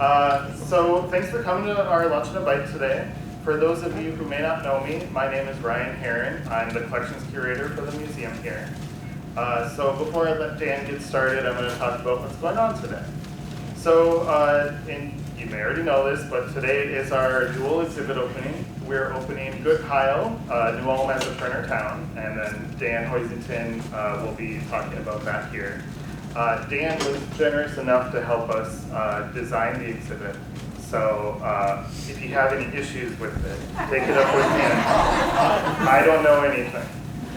So thanks for coming to our Lunch and a Bite today. For those of you who may not know me, my name is Ryan Herron. I'm the collections curator for the museum here. So before I let Dan get started, I'm going to talk about what's going on today. So, you may already know this, but today is our dual exhibit opening. We're opening Gut Heil, New Ulm as a Turner town, and then Dan Hoisington will be talking about that here. Dan was generous enough to help us design the exhibit. So if you have any issues with it, take it up with him. I don't know anything.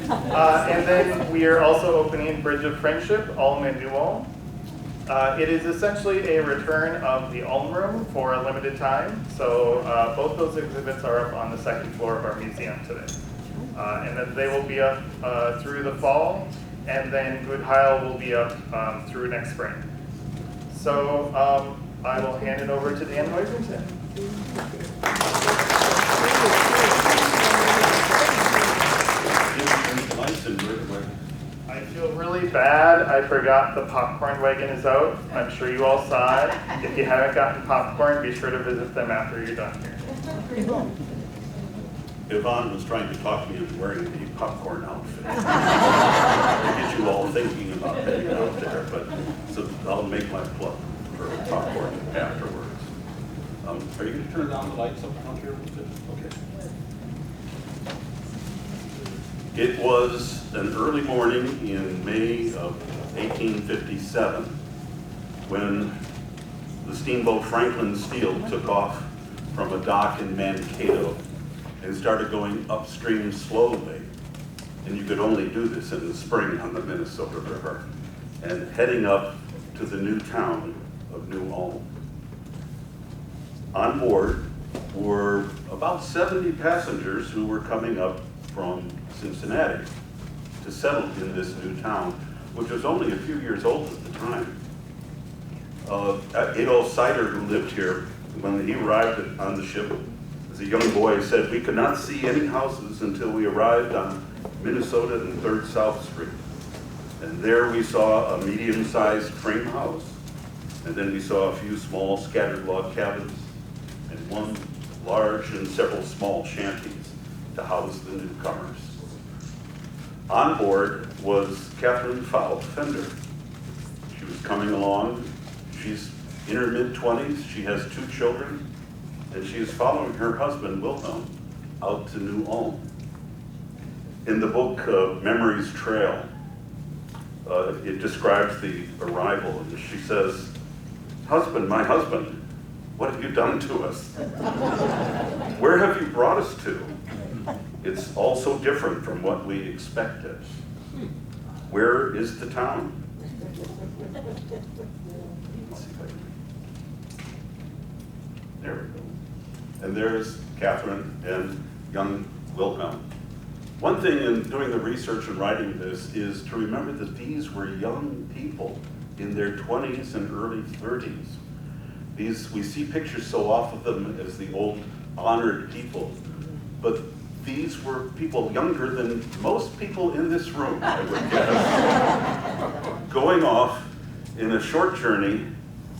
And then we are also opening Bridge of Friendship, Ulm and New Ulm. It is essentially a return of the Ulm Room for a limited time. So both those exhibits are up on the second floor of our museum today. And then they will be up through the fall, and then Gut Heil will be up through next spring. So I will hand it over to Dan Hoisington. I feel really bad. I forgot the popcorn wagon is out. I'm sure you all saw it. If you haven't gotten popcorn, be sure to visit them after you're done here. Yvonne was trying to talk me into wearing the popcorn outfit. To get you all thinking about heading out there, but so I'll make my plug for popcorn afterwards. Are you going to turn down the lights up front here? Okay. It was an early morning in May of 1857 when the steamboat Franklin Steele took off from a dock in Mankato and started going upstream slowly. And you could only do this in the spring on the Minnesota River, and heading up to the new town of New Ulm. On board were about 70 passengers who were coming up from Cincinnati to settle in this new town, which was only a few years old at the time. Adolf Sider, who lived here, when he arrived on the ship as a young boy, said we could not see any houses until we arrived on Minnesota and 3rd South Street. And there we saw a medium-sized frame house, and then we saw a few small scattered log cabins, and one large and several small shanties to house the newcomers. On board was Catherine Fowl Fender. She was coming along. She's in her mid-20s. She has 2 children, and she is following her husband, Wilhelm, out to New Ulm. In the book Memories Trail, it describes the arrival, and she says, "Husband, my husband, what have you done to us? Where have you brought us to? It's all so different from what we expected. Where is the town?" Let's see if I can... There we go. And there's Catherine and young Wilhelm. One thing in doing the research and writing this is to remember that these were young people in their 20s and early 30s. We see pictures so often of them as the old honored people, but these were people younger than most people in this room, I would guess, going off in a short journey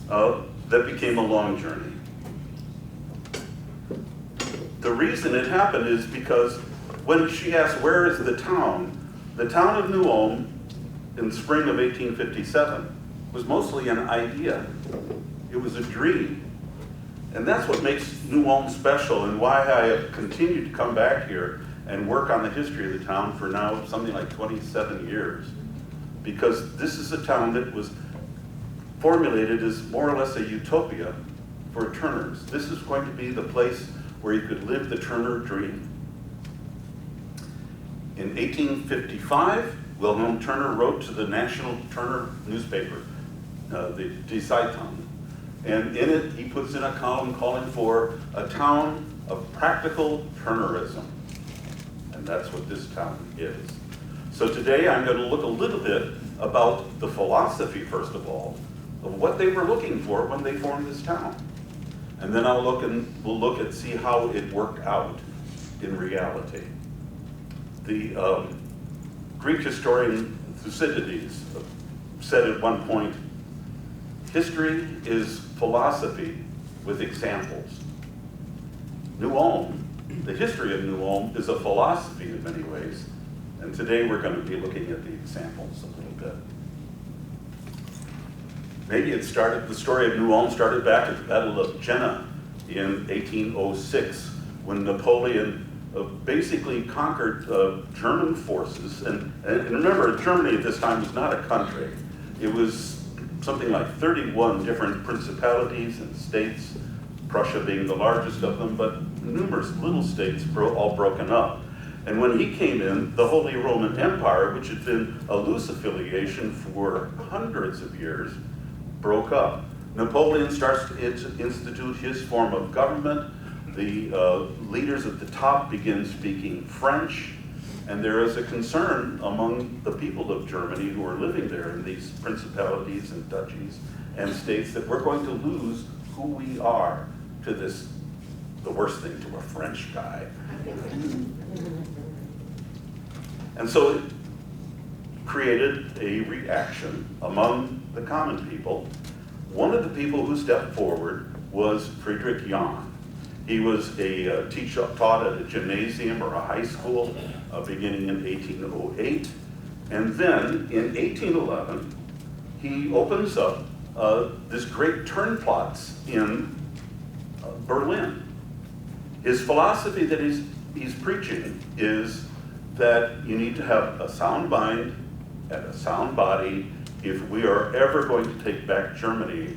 that became a long journey. The reason it happened is because when she asked, where is the town of New Ulm in the spring of 1857 was mostly an idea. It was a dream. And that's what makes New Ulm special, and why I have continued to come back here and work on the history of the town for now something like 27 years. Because this is a town that was formulated as more or less a utopia for Turners. This is going to be the place where you could live the Turner dream. In 1855, Wilhelm Turner wrote to the National Turner newspaper, the Die Zeitung. And in it, he puts in a column calling for a town of practical Turnerism. And that's what this town is. So today I'm going to look a little bit about the philosophy, first of all, of what they were looking for when they formed this town. And then we'll look and see how it worked out in reality. The Greek historian Thucydides said at one point, history is philosophy with examples. New Ulm, the history of New Ulm, is a philosophy in many ways, and today we're going to be looking at the examples a little bit. Maybe the story of New Ulm started back at the Battle of Jena in 1806, when Napoleon basically conquered German forces. And remember, Germany at this time was not a country. It was something like 31 different principalities and states, Prussia being the largest of them, but numerous little states all broken up. And when he came in, the Holy Roman Empire, which had been a loose affiliation for hundreds of years, broke up. Napoleon starts to institute his form of government. The leaders at the top begin speaking French, and there is a concern among the people of Germany who are living there in these principalities and duchies and states that we're going to lose who we are to this, the worst thing to a French guy. And so it created a reaction among the common people. One of the people who stepped forward was Friedrich Jahn. He was a teacher taught at a gymnasium or a high school beginning in 1808. And then in 1811, he opens up this great Turnplatz in Berlin. His philosophy that he's preaching is that you need to have a sound mind and a sound body if we are ever going to take back Germany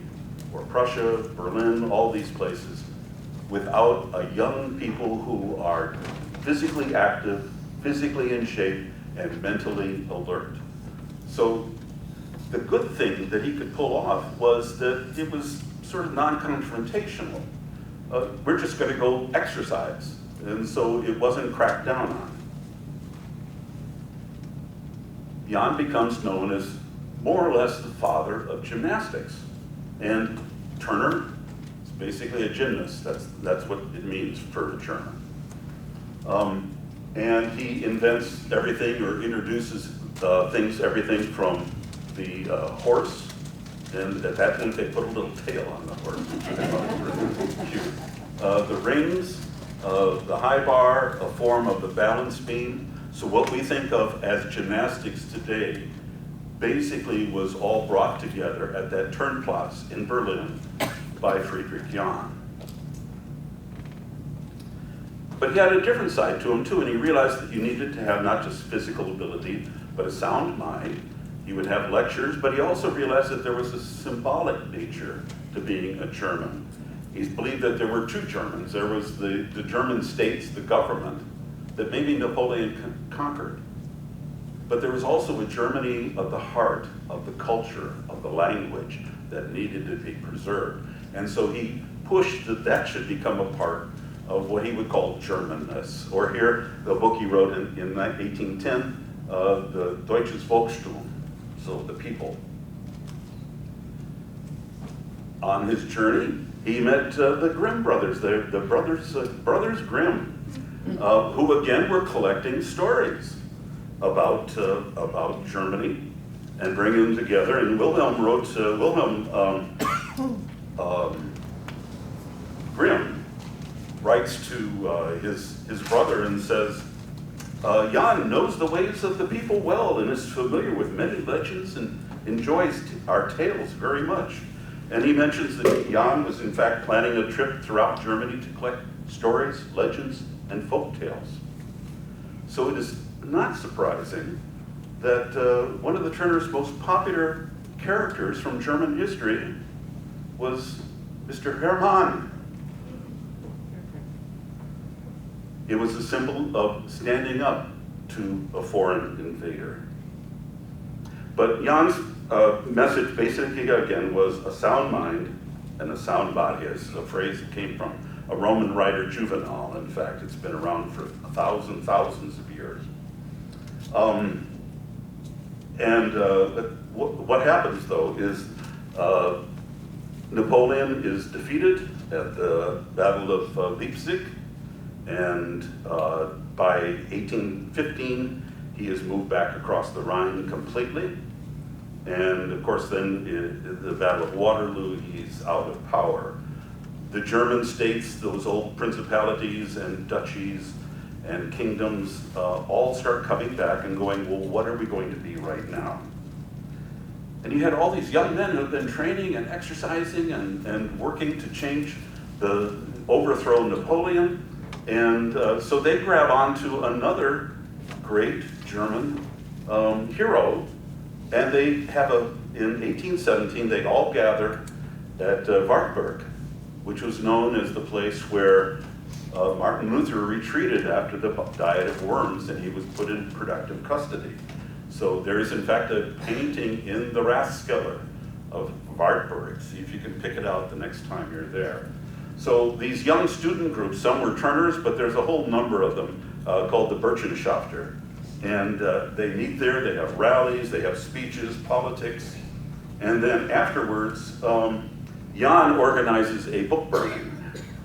or Prussia, Berlin, all these places, without a young people who are physically active, physically in shape, and mentally alert. So the good thing that he could pull off was that it was sort of non-confrontational. We're just going to go exercise. And so it wasn't cracked down on. Jahn becomes known as more or less the father of gymnastics. And Turner is basically a gymnast. That's what it means for a German. And he invents everything or introduces everything from the horse, and at that point they put a little tail on the horse, which I thought was really cute. The rings, the high bar, a form of the balance beam. So what we think of as gymnastics today basically was all brought together at that Turnplatz in Berlin by Friedrich Jahn. But he had a different side to him too, and he realized that you needed to have not just physical ability, but a sound mind. He would have lectures, but he also realized that there was a symbolic nature to being a German. He believed that there were two Germans. There was the German states, the government, that maybe Napoleon conquered. But there was also a Germany of the heart, of the culture, of the language that needed to be preserved. And so he pushed that should become a part of what he would call Germanness. Or here, the book he wrote in 1810, the Deutsches Volkstum, so the people. On his journey, he met the Grimm brothers, the brothers Grimm, who again were collecting stories about Germany and bringing them together. And Wilhelm Grimm writes to his brother and says, Jahn knows the ways of the people well and is familiar with many legends and enjoys our tales very much. And he mentions that Jahn was in fact planning a trip throughout Germany to collect stories, legends, and folk tales. So it is not surprising that one of the Turner's most popular characters from German history was Mr. Hermann. It was a symbol of standing up to a foreign invader. But Jahn's message basically, again, was a sound mind and a sound body. It's a phrase that came from a Roman writer, Juvenal. In fact, it's been around for thousands of years. What happens, though, is Napoleon is defeated at the Battle of Leipzig, and by 1815, he is moved back across the Rhine completely. And of course, then in the Battle of Waterloo, he's out of power. the German states, those old principalities and duchies and kingdoms, all start coming back and going, well, what are we going to be right now? And you had all these young men who have been training and exercising and working to change overthrow Napoleon. And so they grab onto another great German hero, and they have in 1817, they all gather at Wartburg, which was known as the place where Martin Luther retreated after the Diet of Worms, and he was put in productive custody. So there is in fact a painting in the Rathskeller of Wartburg. See if you can pick it out the next time you're there. So these young student groups, some were Turners, but there's a whole number of them called the Burschenschafter. And they meet there, they have rallies, they have speeches, politics. And then afterwards, Jan organizes a book burning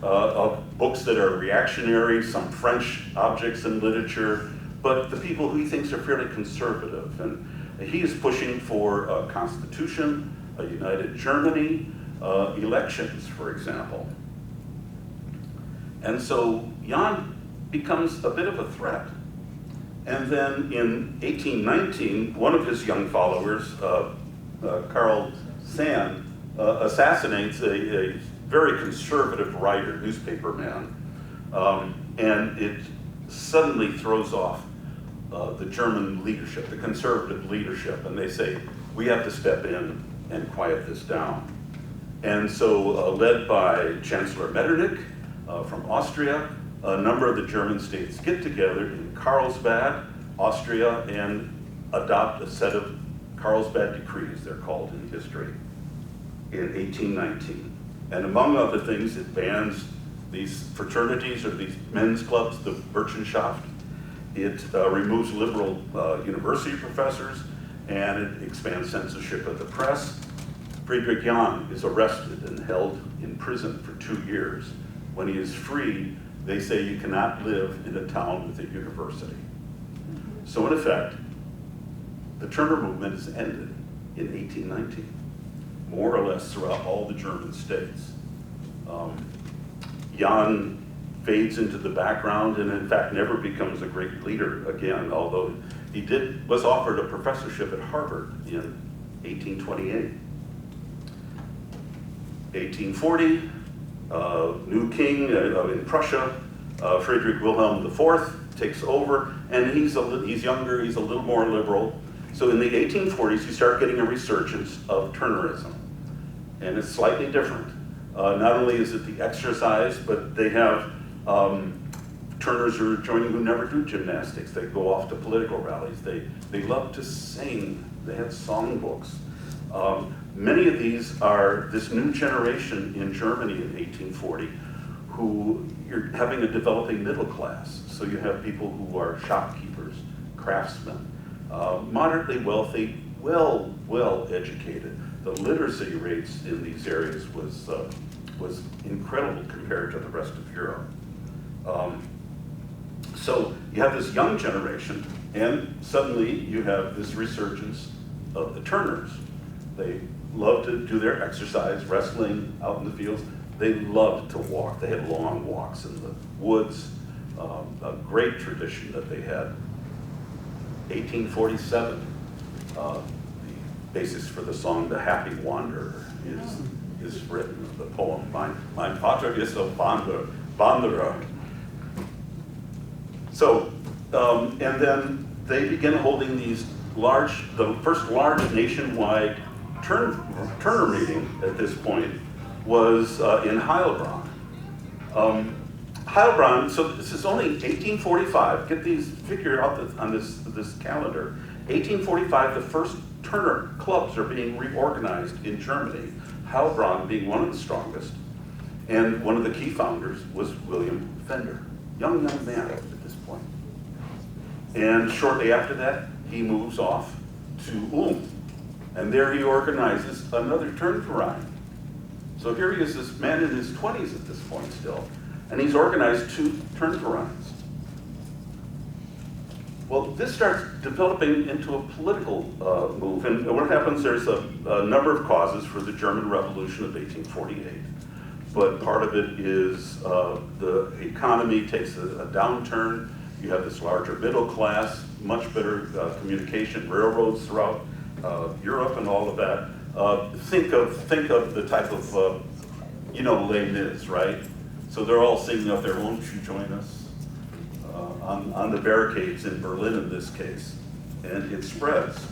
of books that are reactionary, some French objects in literature, but the people who he thinks are fairly conservative. And he is pushing for a constitution, a united Germany, elections, for example. And so Jan becomes a bit of a threat. And then in 1819, one of his young followers, Carl Sand, assassinates a very conservative writer, newspaper man, and it suddenly throws off the German leadership, the conservative leadership, and they say, we have to step in and quiet this down. And so led by Chancellor Metternich from Austria, a number of the German states get together in Carlsbad, Austria, and adopt a set of Carlsbad decrees, they're called in history, in 1819. And among other things, it bans these fraternities or these men's clubs, the Burschenschaft. It removes liberal university professors, and it expands censorship of the press. Friedrich Jan is arrested and held in prison for 2 years. When he is freed, they say you cannot live in a town with a university. So in effect, the Turner movement is ended in 1819, more or less throughout all the German states. Jan fades into the background and in fact never becomes a great leader again, although he was offered a professorship at Harvard in 1828. 1840, new king in Prussia, Friedrich Wilhelm IV takes over, and he's younger, he's a little more liberal. So in the 1840s, you start getting a resurgence of Turnerism, and it's slightly different. Not only is it the exercise, but they have Turners who are joining who never do gymnastics. They go off to political rallies. They love to sing. They have songbooks. Many of these are this new generation in Germany in 1840 who you're having a developing middle class. So you have people who are shopkeepers, craftsmen, moderately wealthy, well educated. The literacy rates in these areas was incredible compared to the rest of Europe. So you have this young generation, and suddenly you have this resurgence of the Turners. They love to do their exercise, wrestling out in the fields. They loved to walk. They had long walks in the woods, a great tradition that they had. 1847, the basis for the song "The Happy Wanderer" is written, the poem. Mein Vater ist ein Wanderer. So, and then they begin holding these the first large nationwide Turner meeting at this point was in Heilbronn. Heilbronn, so this is only 1845, get these figure out on this calendar. 1845, the first Turner clubs are being reorganized in Germany, Heilbronn being one of the strongest. And one of the key founders was William Fender, young man at this point. And shortly after that, he moves off to Ulm. And there he organizes another Turnverein. So here he is, this man in his 20s at this point still, and he's organized 2 Turnvereins. Well, this starts developing into a political move, and what happens, there's a number of causes for the German Revolution of 1848. but part of it is the economy takes a downturn. You have this larger middle class, much better communication, railroads throughout Europe and all of that. Think of the type of, you know, Les Mis, right? So they're all singing up there, won't you join us? On the barricades in Berlin in this case. And it spreads.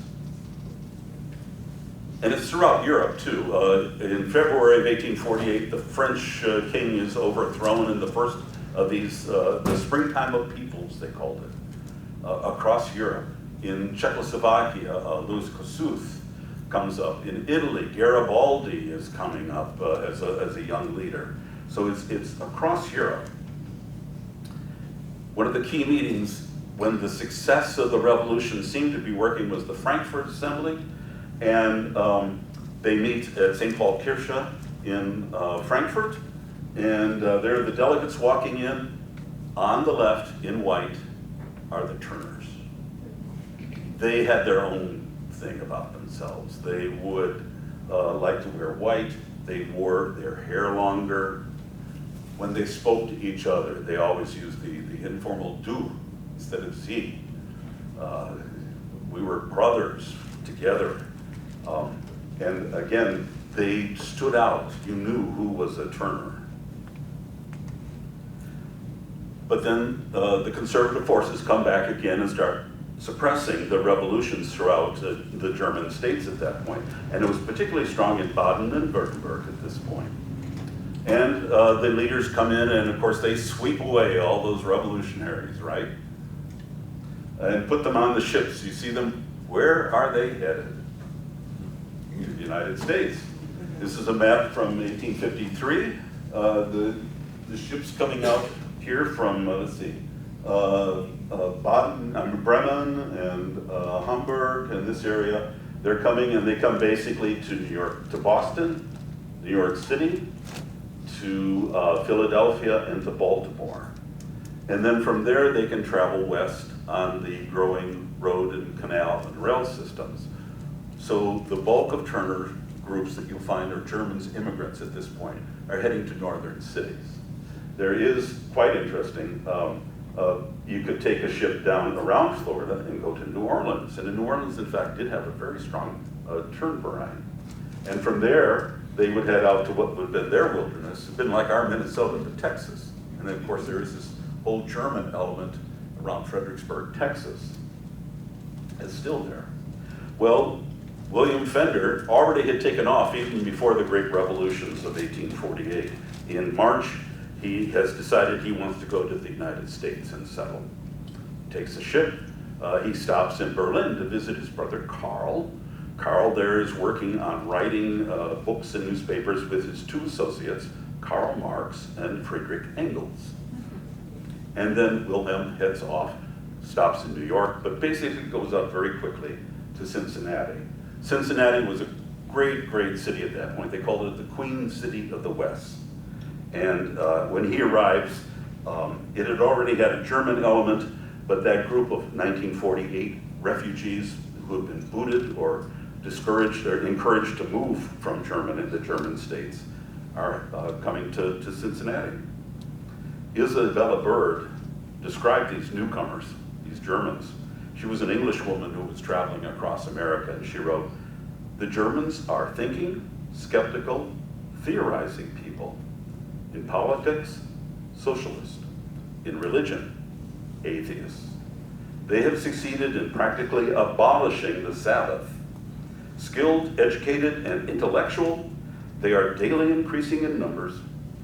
And it's throughout Europe too. In February of 1848, the French king is overthrown in the first of these, the springtime of peoples, they called it, across Europe. In Czechoslovakia, Louis Kossuth comes up. In Italy, Garibaldi is coming up as a young leader. So it's across Europe. One of the key meetings when the success of the revolution seemed to be working was the Frankfurt Assembly, and they meet at St. Paul Kirche in Frankfurt, and there are the delegates walking in. On the left, in white, are the Turners. They had their own thing about themselves. They would like to wear white. They wore their hair longer. When they spoke to each other, they always used the informal du instead of sie. We were brothers together. And again, they stood out. You knew who was a Turner. But then the conservative forces come back again and start suppressing the revolutions throughout the German states at that point. And it was particularly strong in Baden and Württemberg at this point. And the leaders come in, and of course they sweep away all those revolutionaries, right? And put them on the ships. You see them, where are they headed? The United States. This is a map from 1853. The ships coming out here from, let's see, Bremen and Hamburg and this area. They're coming, and they come basically to New York, to Boston, New York City, to Philadelphia, and to Baltimore. And then from there they can travel west on the growing road and canal and rail systems. So the bulk of Turner groups that you'll find are Germans, immigrants at this point, are heading to northern cities. There is, quite interesting, you could take a ship down around Florida and go to New Orleans. And in New Orleans, in fact, did have a very strong Turnverein. And from there, they would head out to what would have been their wilderness. It's been like our Minnesota to Texas. And then, of course, there is this whole German element around Fredericksburg, Texas. It's still there. Well, William Fender already had taken off even before the Great Revolutions of 1848. In March, he has decided he wants to go to the United States and settle. Takes a ship. He stops in Berlin to visit his brother Karl. Karl there is working on writing books and newspapers with his two associates, Karl Marx and Friedrich Engels. And then Wilhelm heads off, stops in New York, but basically goes up very quickly to Cincinnati. Cincinnati was a great, great city at that point. They called it the Queen City of the West. And when he arrives, it had already had a German element, but that group of 1948 refugees who had been booted or discouraged or encouraged to move from Germany, the German states, are coming to Cincinnati. Isabella Bird described these newcomers, these Germans. She was an English woman who was traveling across America, and she wrote, "The Germans are thinking, skeptical, theorizing people. In politics, socialist. In religion, atheist. They have succeeded in practically abolishing the Sabbath. Skilled, educated, and intellectual, they are daily increasing in numbers,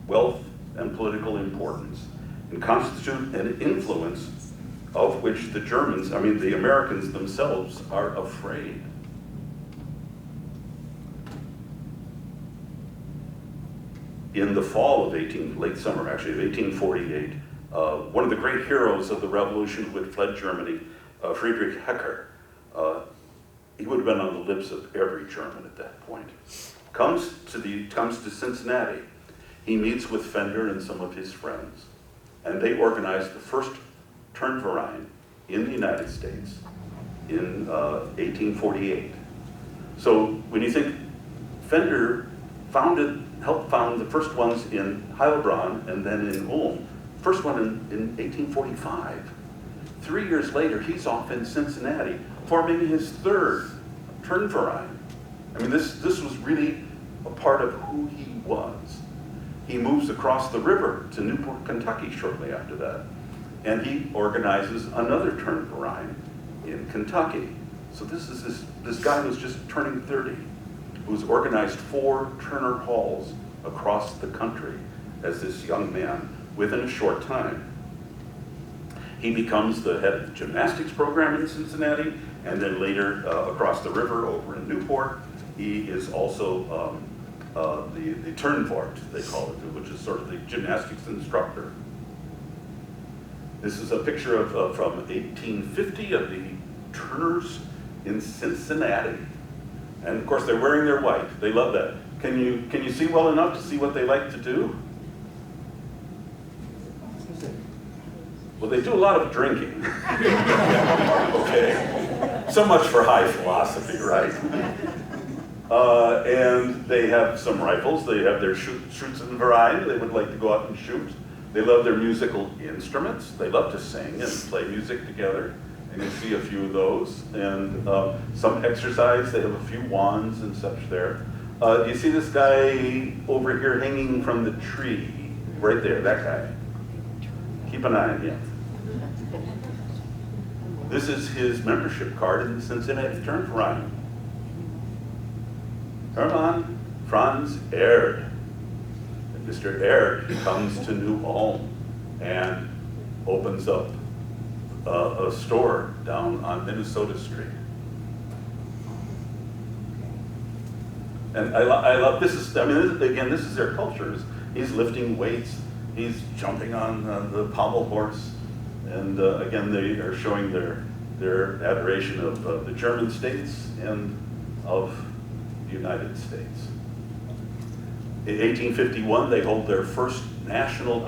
wealth, and political importance, and constitute an influence of which the Germans, the Americans themselves, are afraid." In the fall of late summer actually, of 1848, one of the great heroes of the revolution who had fled Germany, Friedrich Hecker, he would have been on the lips of every German at that point, comes to Cincinnati. He meets with Fender and some of his friends, and they organize the first Turnverein in the United States in 1848. So when you think Fender founded helped found the first ones in Heilbronn and then in Ulm. First one in 1845. 3 years later, he's off in Cincinnati, forming his third Turnverein. I mean, this was really a part of who he was. He moves across the river to Newport, Kentucky shortly after that, and he organizes another Turnverein in Kentucky. So this guy was just turning 30, who's organized 4 Turner Halls across the country as this young man within a short time. He becomes the head of the gymnastics program in Cincinnati, and then later across the river over in Newport, he is also the Turnvort, they call it, which is sort of the gymnastics instructor. This is a picture of from 1850 of the Turners in Cincinnati. And of course, they're wearing their white. They love that. Can you see well enough to see what they like to do? Well, they do a lot of drinking. Okay. So much for high philosophy, right? And they have some rifles. They have their Schützenverein. They would like to go out and shoot. They love their musical instruments. They love to sing and play music together. And you see a few of those. And some exercise. They have a few wands and such there. You see this guy over here hanging from the tree? Right there, that guy. Keep an eye on him. This is his membership card in the Cincinnati Turnverein. Hermann Franz Erd. And Mr. Erd comes to New Ulm and opens up a store down on Minnesota Street. And I love, this is their culture. He's lifting weights, he's jumping on the pommel horse, and again, they are showing their adoration of the German states and of the United States. In 1851, they hold their first national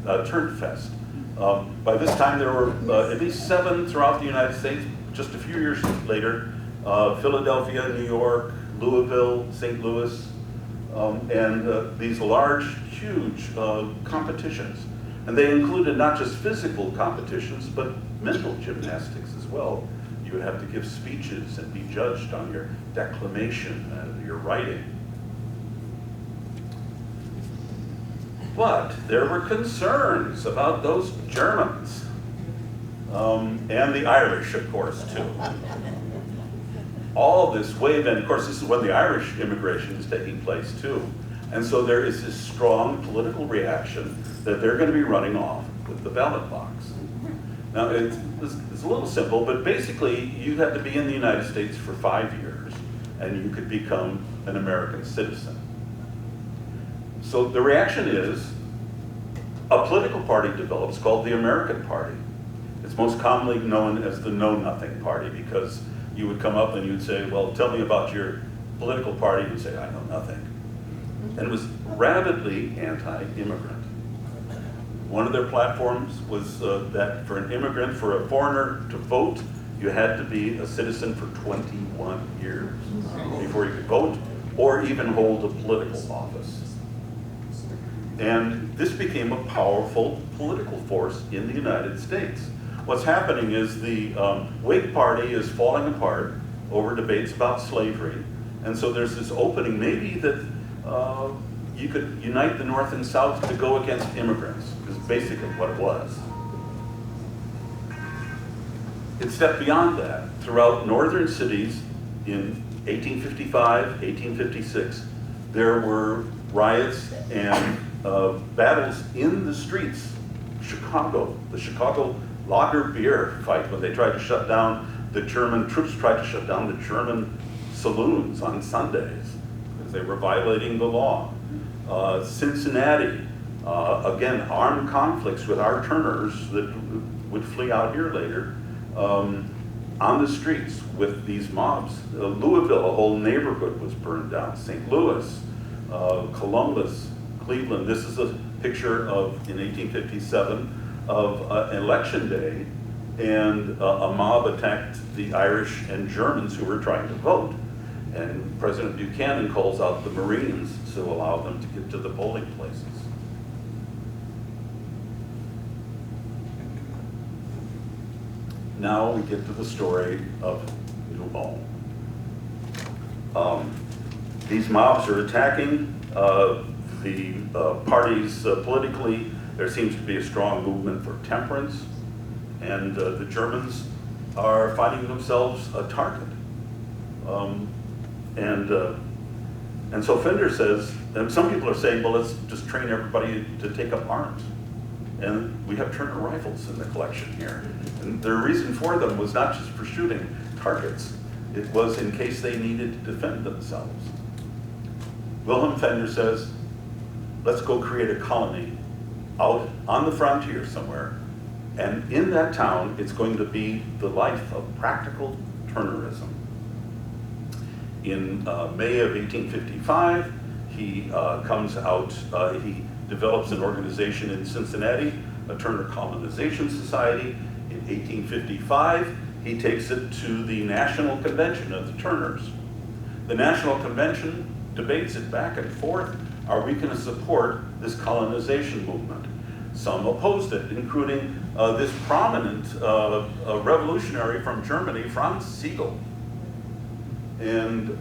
Turnfest. By this time, there were at least 7 throughout the United States. Just a few years later, Philadelphia, New York, Louisville, St. Louis, and these large, huge competitions. And they included not just physical competitions, but mental gymnastics as well. You would have to give speeches and be judged on your declamation and your writing. But there were concerns about those Germans, and the Irish, of course, too. All this wave, and of course this is when the Irish immigration is taking place too. And so there is this strong political reaction that they're going to be running off with the ballot box. Now it's a little simple, but basically you had to be in the United States for 5 years and you could become an American citizen. So the reaction is a political party develops called the American Party. It's most commonly known as the Know Nothing Party because you would come up and you'd say, well, tell me about your political party. You'd say, I know nothing. And it was rabidly anti-immigrant. One of their platforms was that for an immigrant, for a foreigner to vote, you had to be a citizen for 21 years before you could vote or even hold a political office. And this became a powerful political force in the United States. What's happening is the Whig Party is falling apart over debates about slavery. And so there's this opening maybe that you could unite the North and South to go against immigrants, is basically what it was. It stepped beyond that. Throughout northern cities in 1855, 1856, there were riots and battles in the streets. Chicago, the Chicago lager beer fight, when they tried to shut down the German troops, tried to shut down the German saloons on Sundays because they were violating the law. Cincinnati, again, armed conflicts with our Turners that would flee out here later, on the streets with these mobs. Louisville, a whole neighborhood was burned down. St. Louis, Columbus, Cleveland. This is a picture of, in 1857, of election day, and a mob attacked the Irish and Germans who were trying to vote. And President Buchanan calls out the Marines, to allow them to get to the polling places. Now we get to the story of New Ulm. These mobs are attacking the parties politically. There seems to be a strong movement for temperance, and the Germans are finding themselves a target. And so Fender says, and some people are saying, well, let's just train everybody to take up arms. And we have Turner rifles in the collection here. And their reason for them was not just for shooting targets, it was in case they needed to defend themselves. Wilhelm Fender says, let's go create a colony out on the frontier somewhere. And in that town, it's going to be the life of practical Turnerism. In May of 1855, he comes out, he develops an organization in Cincinnati, a Turner Colonization Society. In 1855, he takes it to the National Convention of the Turners. The National Convention debates it back and forth. Are we going to support this colonization movement? Some opposed it, including this prominent revolutionary from Germany, Franz Siegel. And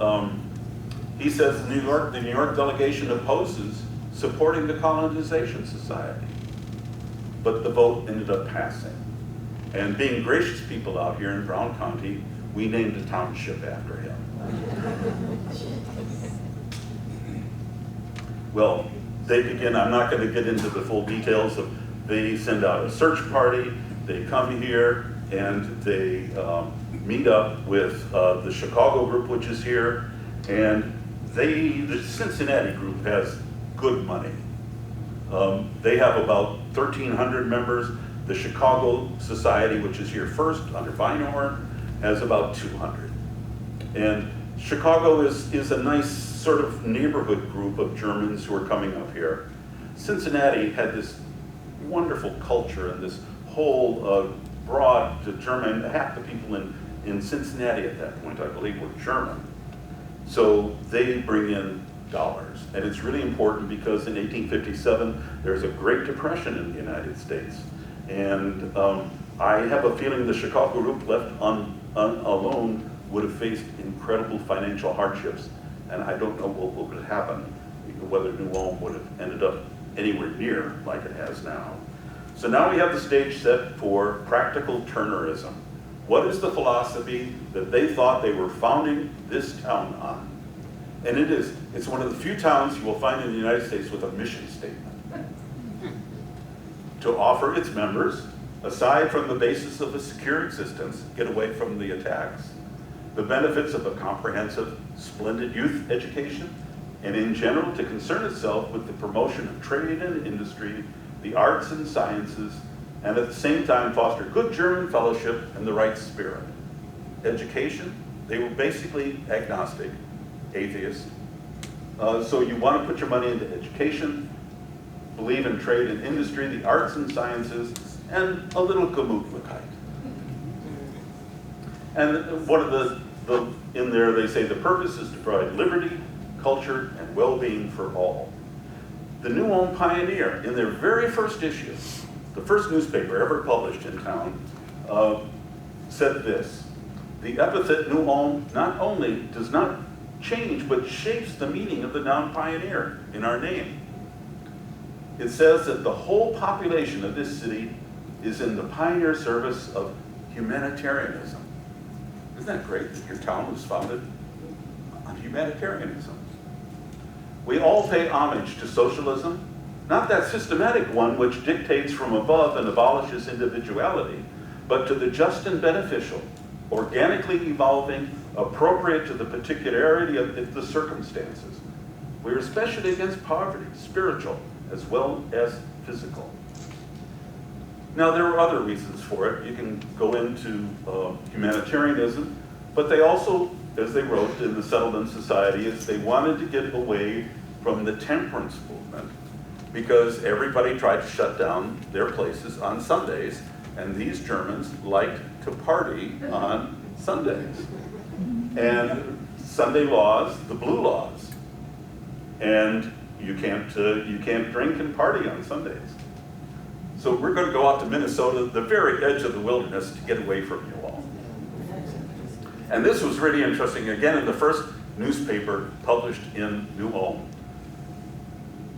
he says the New York delegation opposes supporting the Colonization Society. But the vote ended up passing. And being gracious people out here in Brown County, we named a township after him. Well, they begin, I'm not going to get into the full details of, they send out a search party, they come here, and they meet up with the Chicago group, which is here, and the Cincinnati group has good money. They have about 1,300 members. The Chicago Society, which is here first, under Feinhorn, has about 200. And Chicago is a nice sort of neighborhood group of Germans who are coming up here. Cincinnati had this wonderful culture and this whole broad German, half the people in Cincinnati at that point, I believe, were German. So they bring in dollars. And it's really important because in 1857, there's a Great Depression in the United States. And I have a feeling the Chicago group left alone would have faced incredible financial hardships. And I don't know what would happen, whether New Ulm would have ended up anywhere near like it has now. So now we have the stage set for practical Turnerism. What is the philosophy that they thought they were founding this town on? And it's one of the few towns you will find in the United States with a mission statement. To offer its members, aside from the basis of a secure existence, get away from the attacks, the benefits of a comprehensive, splendid youth education, and in general to concern itself with the promotion of trade and industry, the arts and sciences, and at the same time foster good German fellowship and the right spirit. Education, they were basically agnostic, atheist. So you want to put your money into education, believe in trade and industry, the arts and sciences, and a little Gemütlichkeit. And one of the in there they say the purpose is to provide liberty, culture, and well-being for all. The New Ulm Pioneer, in their very first issue, the first newspaper ever published in town, said this: the epithet New Ulm not only does not change, but shapes the meaning of the noun pioneer in our name. It says that the whole population of this city is in the pioneer service of humanitarianism. Isn't that great that your town was founded on humanitarianism? We all pay homage to socialism, not that systematic one which dictates from above and abolishes individuality, but to the just and beneficial, organically evolving, appropriate to the particularity of the circumstances. We are especially against poverty, spiritual as well as physical. Now, there were other reasons for it. You can go into humanitarianism, but they also, as they wrote in the Settlement Society, is they wanted to get away from the temperance movement because everybody tried to shut down their places on Sundays, and these Germans liked to party on Sundays. And Sunday laws, the blue laws. and you can't drink and party on Sundays. So we're going to go out to Minnesota, the very edge of the wilderness, to get away from you all. And this was really interesting, again, in the first newspaper published in New Ulm.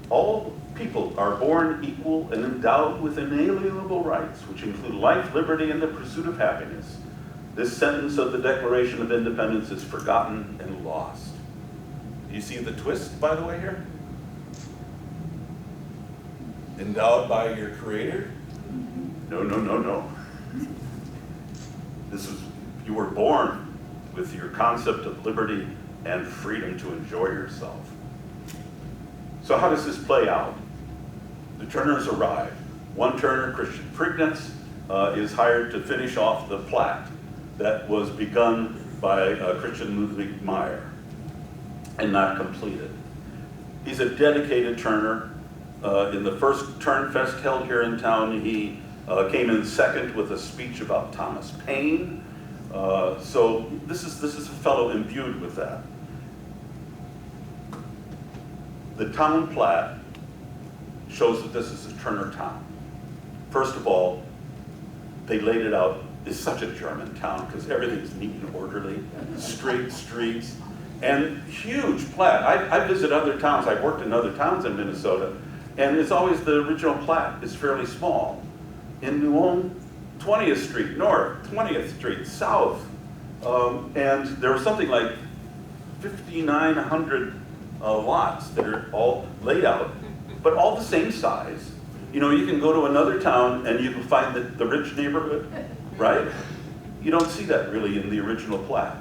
All people are born equal and endowed with inalienable rights, which include life, liberty, and the pursuit of happiness. This sentence of the Declaration of Independence is forgotten and lost. Do you see the twist, by the way, here? Endowed by your creator? No, no, no, no. You were born with your concept of liberty and freedom to enjoy yourself. So how does this play out? The Turners arrive. One Turner, Christian Prignitz, is hired to finish off the plat that was begun by Christian Ludwig Meyer and not completed. He's a dedicated Turner. In the first Turnfest held here in town, he came in second with a speech about Thomas Paine. So this is a fellow imbued with that. The town plat shows that this is a Turner town. First of all, they laid it out. It's such a German town because everything's neat and orderly, straight streets, and huge plat. I visit other towns. I've worked in other towns in Minnesota, and it's always the original plat is fairly small. In New Ulm, 20th Street North, 20th Street South, and there was something like 5,900 lots that are all laid out, but all the same size. You know, you can go to another town and you can find the rich neighborhood, right? You don't see that really in the original plat.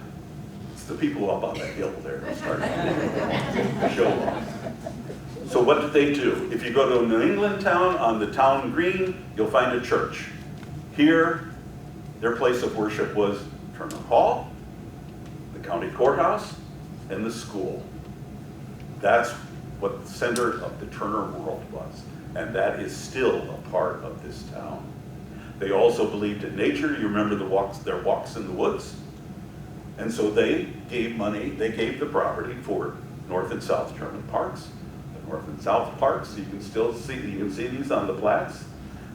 It's the people up on that hill there that start to show off. So what did they do? If you go to a New England town, on the town green, you'll find a church. Here, their place of worship was Turner Hall, the county courthouse, and the school. That's what the center of the Turner world was, and that is still a part of this town. They also believed in nature. You remember their walks in the woods? And so they gave money, they gave the property for North and South German parks. The North and South parks, you can see these on the plats.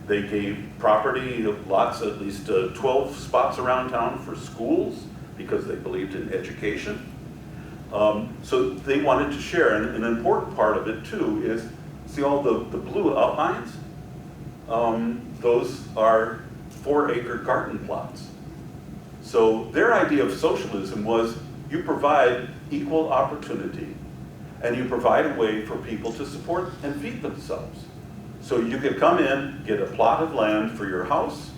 They gave property, lots, at least 12 spots around town for schools because they believed in education. So they wanted to share, and an important part of it too is, see all the blue outlines? Those are 4-acre garden plots. So their idea of socialism was you provide equal opportunity and you provide a way for people to support and feed themselves. So you could come in, get a plot of land for your house,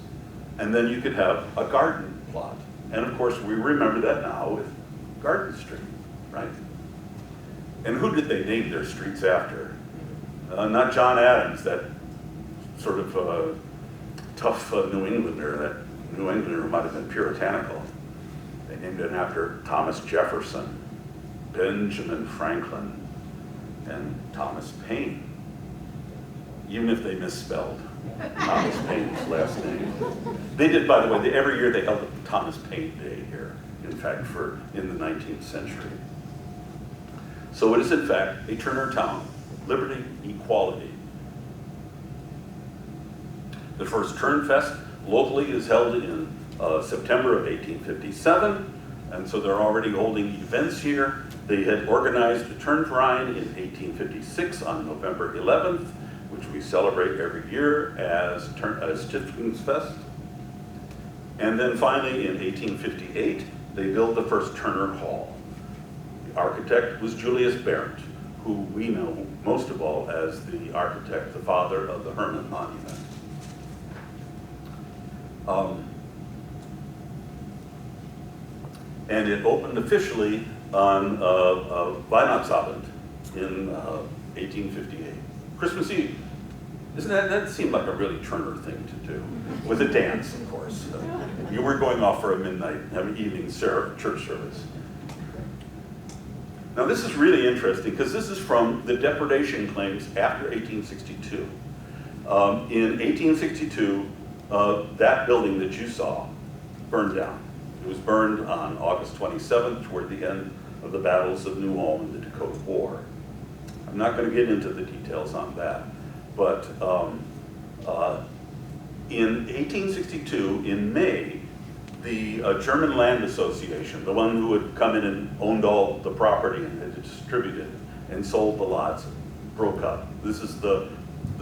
and then you could have a garden plot. And of course, we remember that now with Garden Street, right? And who did they name their streets after? Not John Adams, that sort of tough New Englander. That New Englander might have been puritanical. They named it after Thomas Jefferson, Benjamin Franklin, and Thomas Paine. Even if they misspelled Thomas Paine's last name. They did, by the way, every year they held a Thomas Paine Day here, in fact, in the 19th century. So it is, in fact, a Turner town. Liberty, equality. The first Turnfest locally is held in September of 1857, and so they're already holding events here. They had organized the Turnverein in 1856 on November 11th, which we celebrate every year as Stiftungsfest. And then finally in 1858, they built the first Turner Hall. The architect was Julius Berendt, who we know most of all as the architect, the father of the Hermann Monument. And it opened officially on Weihnachtsabend in 1858. Christmas Eve. That seemed like a really Turner thing to do, with a dance, of course. You were going off for a midnight, evening church service. Now this is really interesting because this is from the depredation claims after 1862. In 1862, that building that you saw burned down. It was burned on August 27th toward the end of the battles of New Ulm and the Dakota War. I'm not going to get into the details on that, but in 1862, in May, the German Land Association, the one who had come in and owned all the property and had distributed and sold the lots, broke up. This is the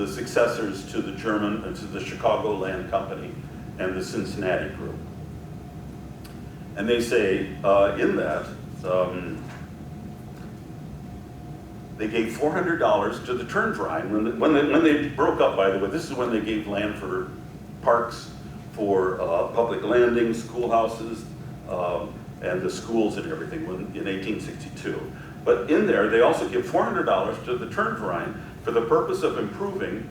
successors to the German, to the Chicago Land Company and the Cincinnati Group. And they say in that, they gave $400 to the Turnverein. When they broke up, by the way, this is when they gave land for parks, for public landings, schoolhouses, and the schools and everything in 1862. But in there, they also give $400 to the Turnverein for the purpose of improving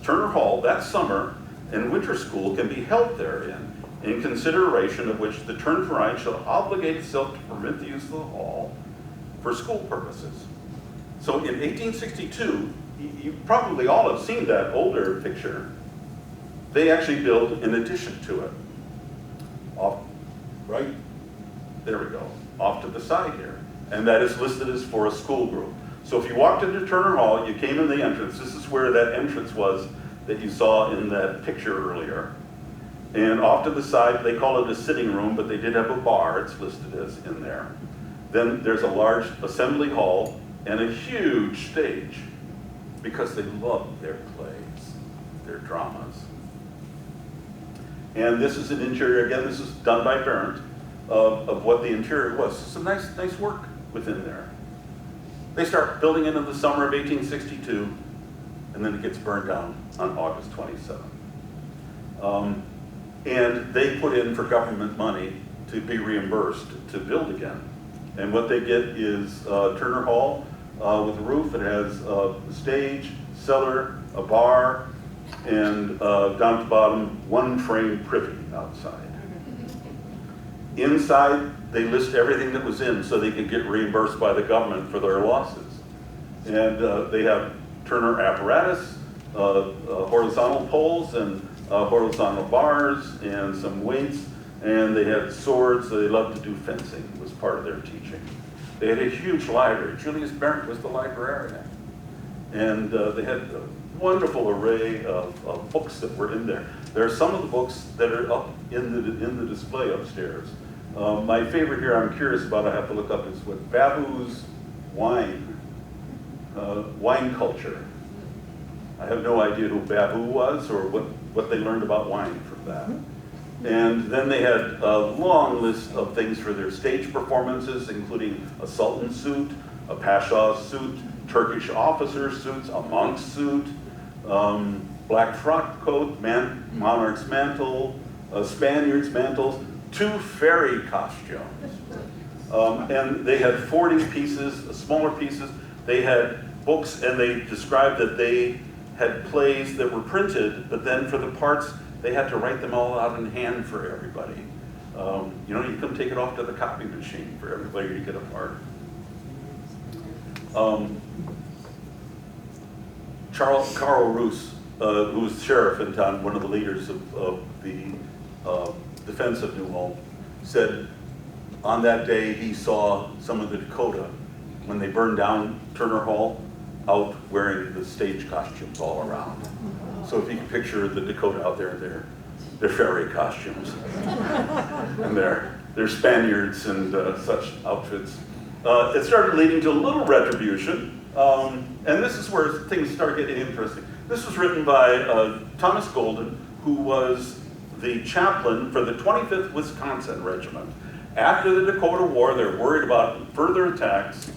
Turner Hall that summer, and winter school can be held therein, in consideration of which the Turnverein shall obligate itself to permit the use of the hall for school purposes. So in 1862, you probably all have seen that older picture. They actually build an addition to it. Off, right, there we go, off to the side here. And that is listed as for a school group. So if you walked into Turner Hall, you came in the entrance. This is where that entrance was that you saw in that picture earlier. And off to the side, they call it a sitting room, but they did have a bar, it's listed as in there. Then there's a large assembly hall and a huge stage, because they love their plays, their dramas. And this is an interior, again, this is done by Berndt, of what the interior was. Some nice work within there. They start building it in the summer of 1862, and then it gets burned down on August 27th. And they put in for government money to be reimbursed to build again. And what they get is Turner Hall with a roof. It has a stage, cellar, a bar, and down to the bottom, one frame privy outside. Inside, they list everything that was in so they could get reimbursed by the government for their losses. And they have Turner apparatus, horizontal poles and horizontal bars and some weights, and they had swords. They loved to do fencing. It was part of their teaching. They had a huge library. Julius Berndt was the librarian. And they had a wonderful array of books that were in there. There are some of the books that are up in the display upstairs. My favorite here I'm curious about, I have to look up, is what Babu's wine culture. I have no idea who Babu was or what they learned about wine from that. And then they had a long list of things for their stage performances, including a sultan suit, a pasha's suit, Turkish officer suits, a monk's suit, black frock coat, monarch's mantle, Spaniard's mantles, 2 fairy costumes. And they had 40 pieces, smaller pieces. They had books, and they described that they had plays that were printed, but then for the parts, they had to write them all out in hand for everybody. You couldn't take it off to the copy machine for everybody to get a part. Carl Roos, who was sheriff in town, one of the leaders of the defense of New Ulm, said on that day he saw some of the Dakota, when they burned down Turner Hall, out wearing the stage costumes all around. So if you can picture the Dakota out there, they're fairy costumes. And they're Spaniards and such outfits. It started leading to a little retribution, and this is where things start getting interesting. This was written by Thomas Golden, who was the chaplain for the 25th Wisconsin Regiment. After the Dakota War, they're worried about further attacks,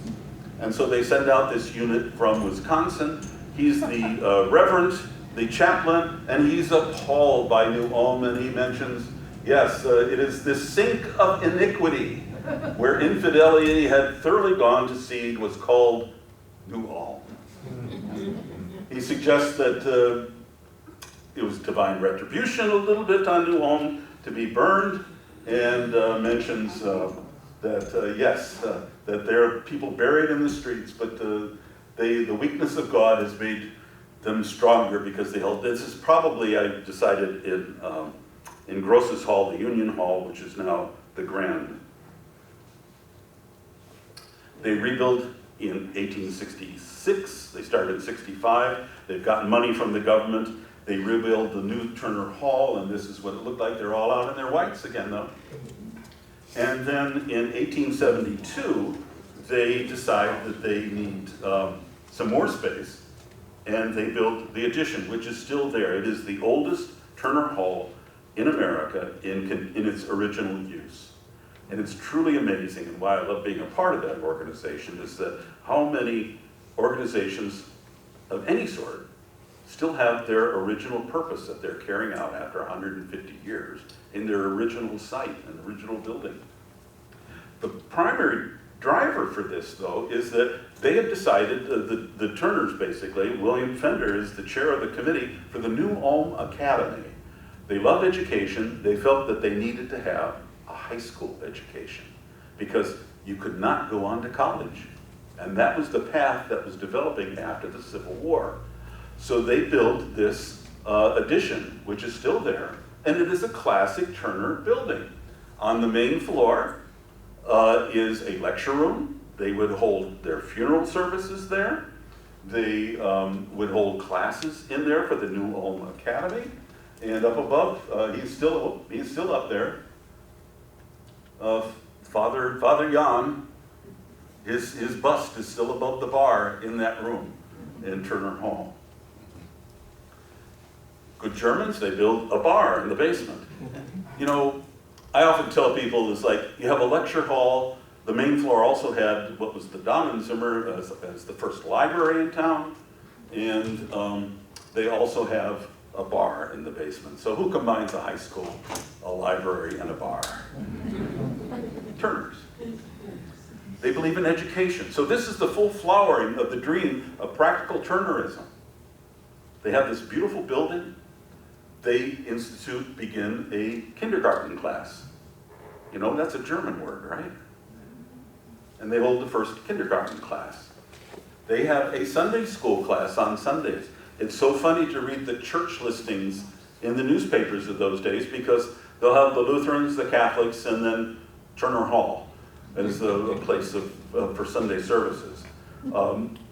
and so they send out this unit from Wisconsin. He's the reverend, the chaplain, and he's appalled by New Ulm, and he mentions, yes, it is this sink of iniquity where infidelity had thoroughly gone to seed was called New Ulm. He suggests that it was divine retribution a little bit on New Ulm to be burned, and mentions that yes, that there are people buried in the streets, but the weakness of God has made them stronger because they held. This is probably, I decided, in Gross's Hall, the Union Hall, which is now the Grand. They rebuild in 1866. They started in 65. They've gotten money from the government. They rebuilt the new Turner Hall, and this is what it looked like. They're all out in their whites again, though. And then in 1872, they decide that they need some more space, and they built the addition, which is still there. It is the oldest Turner Hall in America in its original use. And it's truly amazing, and why I love being a part of that organization is that how many organizations of any sort still have their original purpose that they're carrying out after 150 years in their original site and original building. The primary driver for this, though, is that they have decided, the Turners basically, William Fender is the chair of the committee for the new Ulm Academy. They love education. They felt that they needed to have a high school education because you could not go on to college. And that was the path that was developing after the Civil War. So they built this addition, which is still there, and it is a classic Turner building. On the main floor is a lecture room. They would hold their funeral services there. They would hold classes in there for the new Ulm Academy. And up above, he's still up there. Father Jan, his bust is still above the bar in that room in Turner Hall. Good Germans, they build a bar in the basement. You know, I often tell people, it's like, you have a lecture hall. The main floor also had what was the Damenszimmer as the first library in town. And they also have a bar in the basement. So who combines a high school, a library, and a bar? Turners. They believe in education. So this is the full flowering of the dream of practical Turnerism. They have this beautiful building. They begin a kindergarten class. You know, that's a German word, right? And they hold the first kindergarten class. They have a Sunday school class on Sundays. It's so funny to read the church listings in the newspapers of those days because they'll have the Lutherans, the Catholics, and then Turner Hall as a place for Sunday services.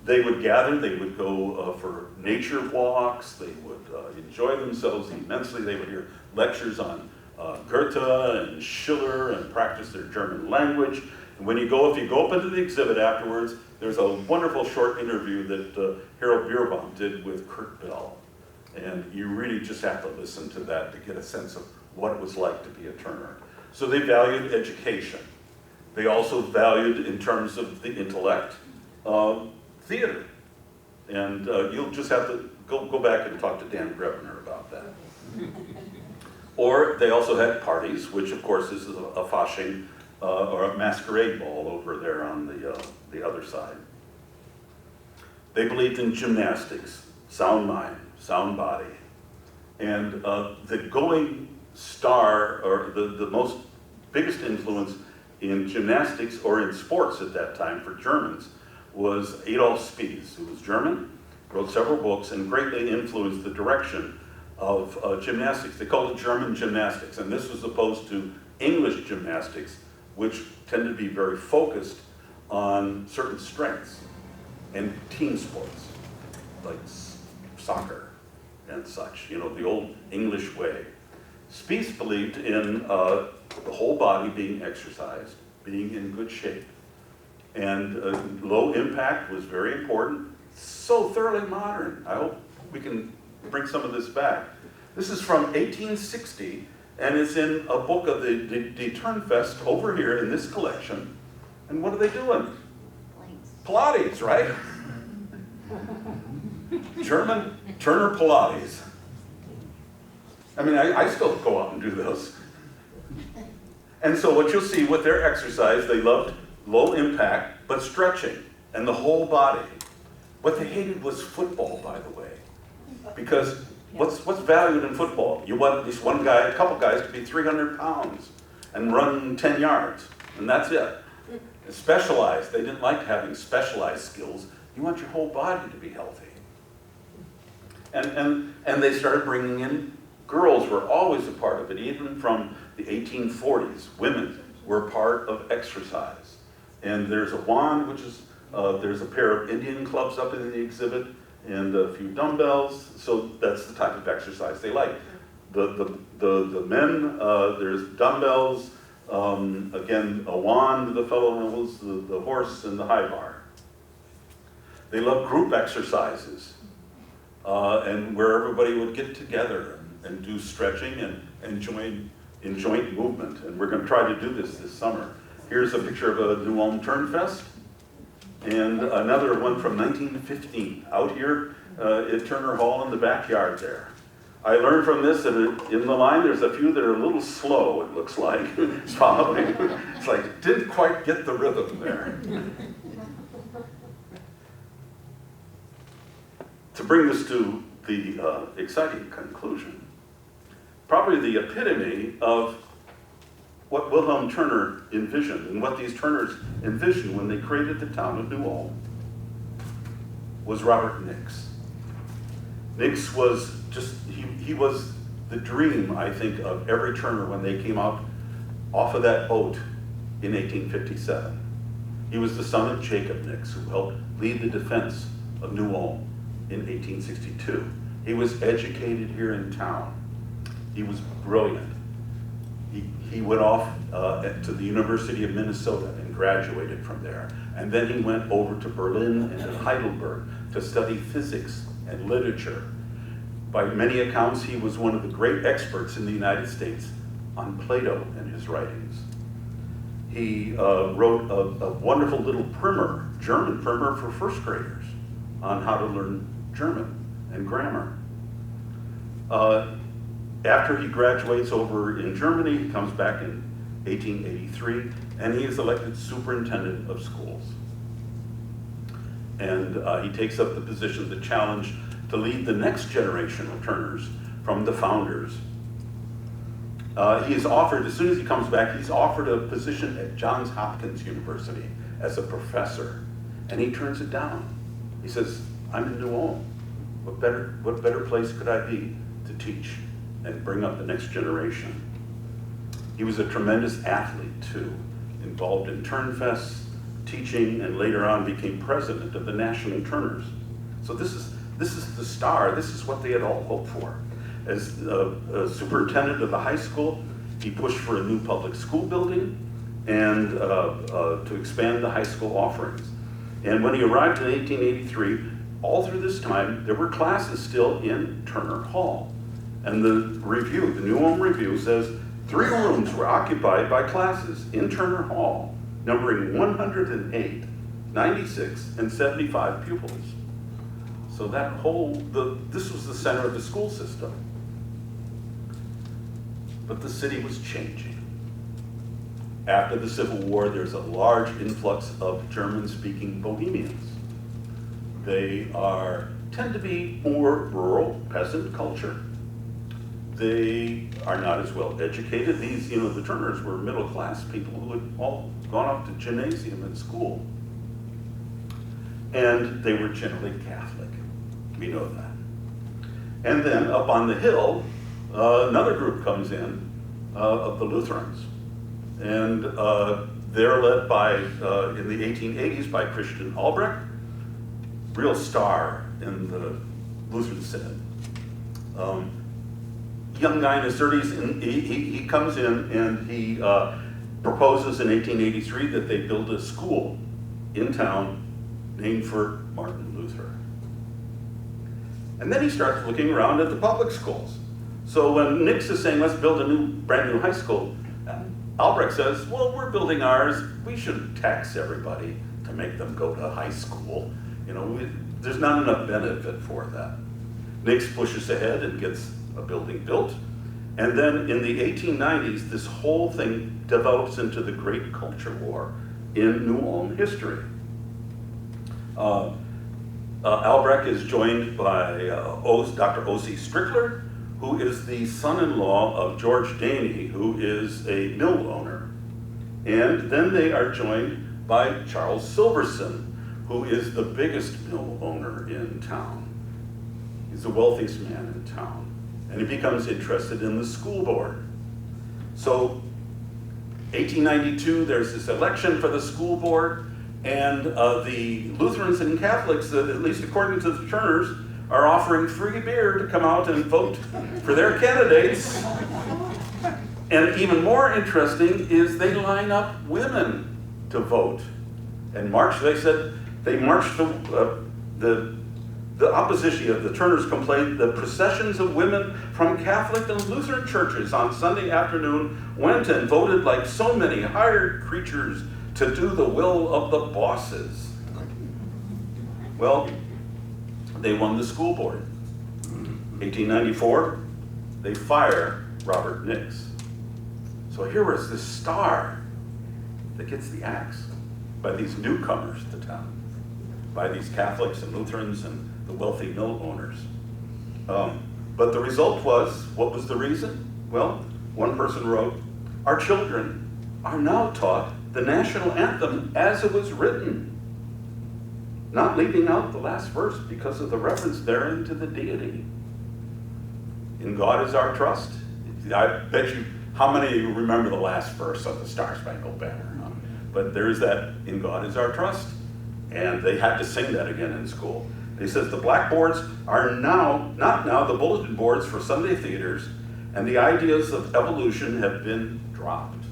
They would gather, they would go for nature walks, they would enjoy themselves immensely. They would hear lectures on Goethe and Schiller and practice their German language. And if you go up into the exhibit afterwards, there's a wonderful short interview that Harold Bierbaum did with Kurt Bell. And you really just have to listen to that to get a sense of what it was like to be a Turner. So they valued education. They also valued, in terms of the intellect, theater. And you'll just have to go back and talk to Dan Grebner about that. Or they also had parties, which of course is a Fasching or a masquerade ball over there on the other side. They believed in gymnastics, sound mind, sound body. And the going star, or the biggest influence in gymnastics or in sports at that time for Germans was Adolf Spies, who was German, wrote several books, and greatly influenced the direction of gymnastics. They called it German gymnastics, and this was opposed to English gymnastics, which tended to be very focused on certain strengths and team sports, like soccer and such, you know, the old English way. Spies believed in the whole body being exercised, being in good shape. And low impact was very important. So thoroughly modern. I hope we can bring some of this back. This is from 1860, and it's in a book of the Turnfest over here in this collection. And what are they doing? Pilates, right? German Turner Pilates. I mean, I still go out and do those. And so what you'll see with their exercise, they loved low impact, but stretching, and the whole body. What they hated was football, by the way. Because what's valued in football? You want at least one guy, a couple guys to be 300 pounds and run 10 yards, and that's it. And specialized, they didn't like having specialized skills. You want your whole body to be healthy. And they started bringing in, girls were always a part of it, even from the 1840s. Women were part of exercise. And there's a wand, which is There's a pair of Indian clubs up in the exhibit and a few dumbbells, so that's the type of exercise they like. The men, there's dumbbells, again, a wand, the fellow knows, the horse, and the high bar. They love group exercises, and where everybody would get together and do stretching and join in joint movement. And we're going to try to do this summer. Here's a picture of a New Ulm Turnfest, and another one from 1915, out here at Turner Hall in the backyard there. I learned from this that in the line there's a few that are a little slow, it looks like, following. It's like, didn't quite get the rhythm there. To bring this to the exciting conclusion, probably the epitome of what Wilhelm Turner envisioned and what these Turners envisioned when they created the town of New Ulm was Robert Nix. Nix was just, he was the dream, I think, of every Turner when they came out off of that boat in 1857. He was the son of Jacob Nix, who helped lead the defense of New Ulm in 1862. He was educated here in town. He was brilliant. He went off to the University of Minnesota and graduated from there. And then he went over to Berlin and to Heidelberg to study physics and literature. By many accounts, he was one of the great experts in the United States on Plato and his writings. He wrote a wonderful little primer, German primer for first graders on how to learn German and grammar. After he graduates over in Germany, he comes back in 1883, and he is elected superintendent of schools. And he takes up the position, the challenge, to lead the next generation of Turners from the founders. He is offered, as soon as he comes back, he's offered a position at Johns Hopkins University as a professor, and he turns it down. He says, I'm in New Ulm. What better place could I be to teach and bring up the next generation? He was a tremendous athlete too, involved in Turnfests, teaching, and later on became president of the National Turners. So this is the star. This is what they had all hoped for. As a superintendent of the high school, he pushed for a new public school building and to expand the high school offerings. And when he arrived in 1883, all through this time, there were classes still in Turner Hall. And the review, the New Ulm Review, says 3 rooms were occupied by classes in Turner Hall, numbering 108, 96, and 75 pupils. So that this was the center of the school system. But the city was changing. After the Civil War, there's a large influx of German-speaking Bohemians. They tend to be more rural, peasant culture. They are not as well educated. These, the Turners were middle-class people who had all gone off to gymnasium and school. And they were generally Catholic. We know that. And then up on the hill, another group comes in of the Lutherans. And they're led by, in the 1880s, by Christian Albrecht, real star in the Lutheran Synod. Young guy in his 30s, and he comes in and he proposes in 1883 that they build a school in town named for Martin Luther. And then he starts looking around at the public schools. So when Nix is saying, let's build a brand new high school, Albrecht says, well, we're building ours. We shouldn't tax everybody to make them go to high school. There's not enough benefit for that. Nix pushes ahead and gets a building built. And then in the 1890s, this whole thing develops into the Great Culture War in New Ulm history. Albrecht is joined by Dr. O.C. Strickler, who is the son-in-law of George Daney, who is a mill owner. And then they are joined by Charles Silverson, who is the biggest mill owner in town. He's the wealthiest man in town. And he becomes interested in the school board. So 1892, there's this election for the school board, And the Lutherans and Catholics, at least according to the Turners, are offering free beer to come out and vote for their candidates. And even more interesting is they line up women to vote. And march, they said, they marched the opposition of the Turners complained the processions of women from Catholic and Lutheran churches on Sunday afternoon went and voted like so many hired creatures to do the will of the bosses. Well, they won the school board. 1894, they fire Robert Nix. So here was this star that gets the axe by these newcomers to town, by these Catholics and Lutherans and the wealthy mill owners. But the result was, what was the reason? Well, one person wrote, "Our children are now taught the national anthem as it was written, not leaving out the last verse because of the reference therein to the deity. In God is our trust." I bet you, how many of you remember the last verse of the Star Spangled Banner? Huh? But there's that, in God is our trust. And they had to sing that again in school. He says the blackboards are not now the bulletin boards for Sunday theaters, and the ideas of evolution have been dropped.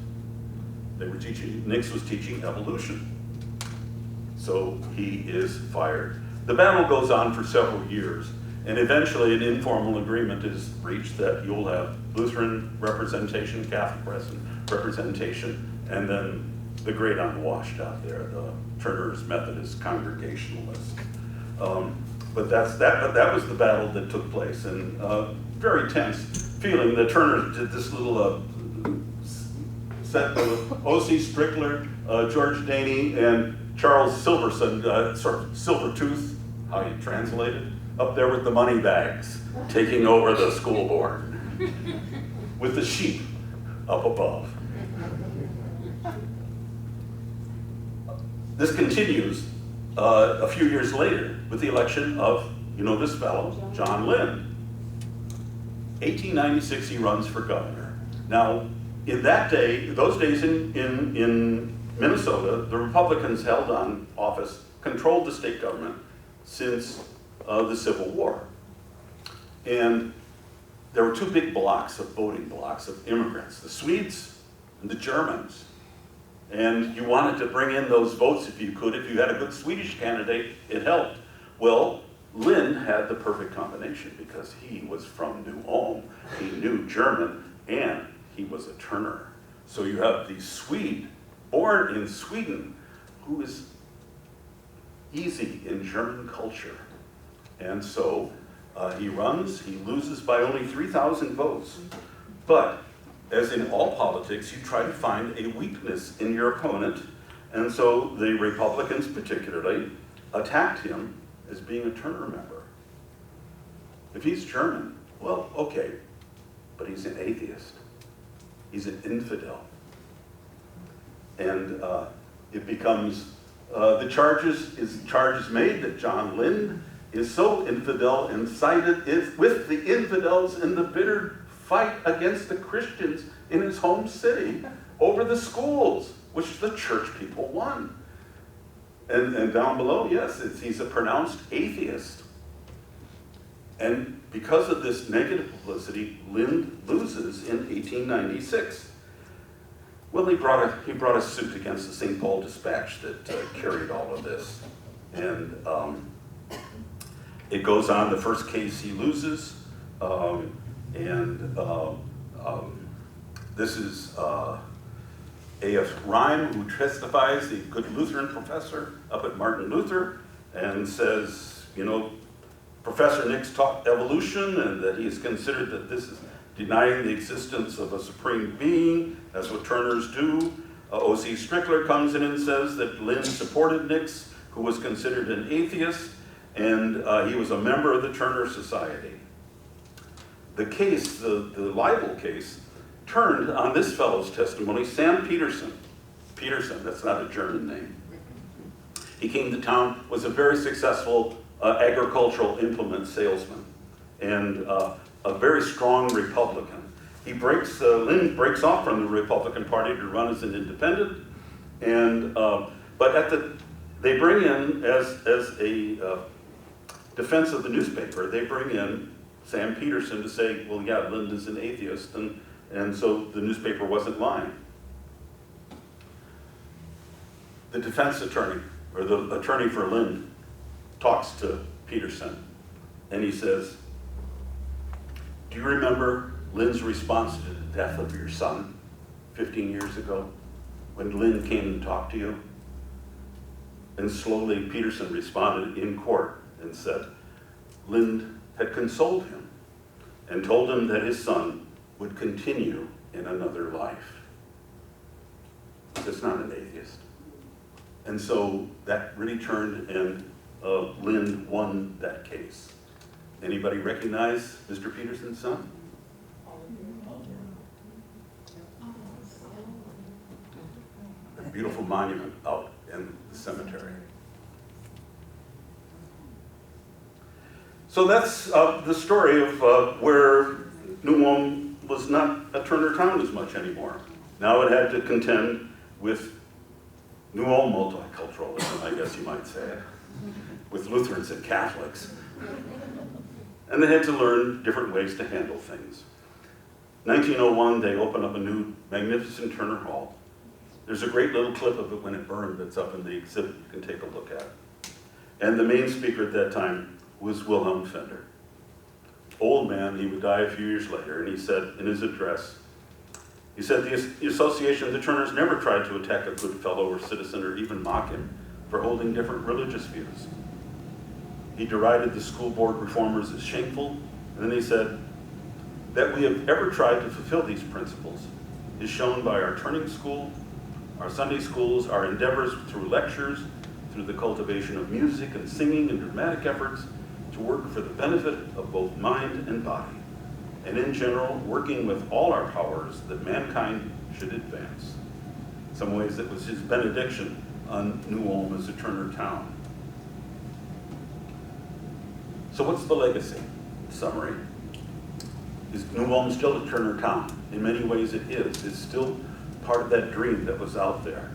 They were teaching, Nix was teaching evolution. So he is fired. The battle goes on for several years, and eventually an informal agreement is reached that you'll have Lutheran representation, Catholic representation, and then the great unwashed out there, the Turners, Methodist, Congregationalists. But that was the battle that took place, and very tense feeling. The Turners did this little set with O.C. Strickler, George Daney, and Charles Silverson, sort of Silvertooth, how you translate it, up there with the money bags, taking over the school board, with the sheep up above. This continues a few years later with the election of, you know this fellow, John Lind. 1896, he runs for governor. Now, in that day, those days in Minnesota, the Republicans held on office, controlled the state government since the Civil War. And there were two big blocks of voting blocks of immigrants, the Swedes and the Germans. And you wanted to bring in those votes if you could. If you had a good Swedish candidate, it helped. Well, Lind had the perfect combination because he was from New Ulm. He knew German, and he was a Turner. So you have the Swede, born in Sweden, who is easy in German culture. And so he runs, he loses by only 3,000 votes. But as in all politics, you try to find a weakness in your opponent, and so the Republicans particularly attacked him as being a Turner member. If he's German, well, okay, but he's an atheist. He's an infidel. And it becomes, the charges made that John Lind is so infidel and sided with the infidels in the bitter fight against the Christians in his home city over the schools, which the church people won. And down below, yes, he's a pronounced atheist. And because of this negative publicity, Lind loses in 1896. Well, he brought a suit against the St. Paul Dispatch that carried all of this. And it goes on, the first case he loses, this is A.F. Rhyme, who testifies, the good Lutheran professor up at Martin Luther, and says, you know, Professor Nix taught evolution and that he is considered that this is denying the existence of a supreme being. That's what Turners do. O.C. Strickler comes in and says that Lind supported Nix, who was considered an atheist, and he was a member of the Turner Society. The case, the libel case, turned on this fellow's testimony, Sam Peterson. Peterson, that's not a German name. He came to town, was a very successful agricultural implement salesman, and a very strong Republican. Lind breaks off from the Republican Party to run as an independent, and but they bring in, as a defense of the newspaper, they bring in Sam Peterson to say, well, yeah, Lind is an atheist, and so the newspaper wasn't lying. The defense attorney, or the attorney for Lind, talks to Peterson, and he says, do you remember Lind's response to the death of your son 15 years ago, when Lind came and talked to you? And slowly Peterson responded in court and said, Lind had consoled him and told him that his son would continue in another life. He's not an atheist. And so that really turned, and Lind won that case. Anybody recognize Mr. Peterson's son? A beautiful monument out in the cemetery. So that's the story of where New Ulm was not a Turner town as much anymore. Now it had to contend with New Ulm multiculturalism, I guess you might say, with Lutherans and Catholics. And they had to learn different ways to handle things. 1901, they opened up a new magnificent Turner Hall. There's a great little clip of it when it burned that's up in the exhibit you can take a look at. And the main speaker at that time was Wilhelm Fender. Old man, he would die a few years later, and he said in his address, he said, the Association of the Turners never tried to attack a good fellow or citizen or even mock him for holding different religious views. He derided the school board reformers as shameful, and then he said, that we have ever tried to fulfill these principles is shown by our turning school, our Sunday schools, our endeavors through lectures, through the cultivation of music and singing and dramatic efforts to work for the benefit of both mind and body, and in general, working with all our powers that mankind should advance. In some ways, it was his benediction on New Ulm as a Turner town. So what's the legacy? Summary. Is New Ulm still a Turner town? In many ways it is. It's still part of that dream that was out there.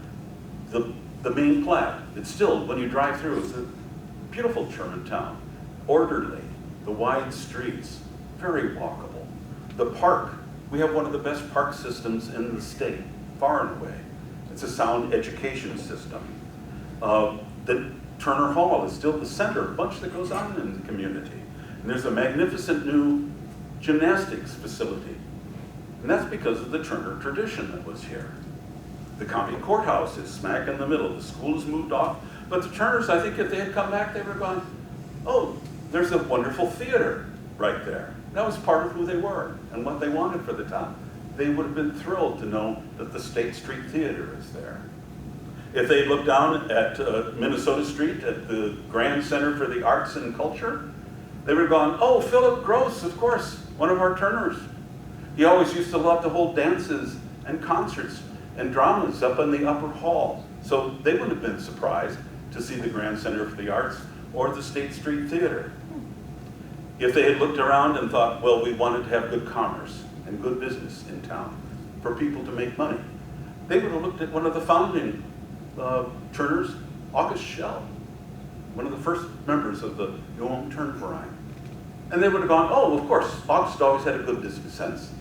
The main Platte, it's still, when you drive through, it's a beautiful German town. Orderly, the wide streets, very walkable. The park, we have one of the best park systems in the state, far and away. It's a sound education system. The Turner Hall is still the center, a bunch that goes on in the community. And there's a magnificent new gymnastics facility. And that's because of the Turner tradition that was here. The county courthouse is smack in the middle. The school has moved off. But the Turners, I think if they had come back, they would have gone, oh, there's a wonderful theater right there. That was part of who they were and what they wanted for the town. They would have been thrilled to know that the State Street Theater is there. If they looked down at Minnesota Street at the Grand Center for the Arts and Culture, they would have gone, oh, Philip Gross, of course, one of our Turners. He always used to love to hold dances and concerts and dramas up in the upper hall. So they wouldn't have been surprised to see the Grand Center for the Arts or the State Street Theater. If they had looked around and thought, well, we wanted to have good commerce and good business in town for people to make money, they would have looked at one of the founding Turners, August Schell, one of the first members of the Ulm Turnverein. And they would have gone, oh, of course, August always had a good business sense.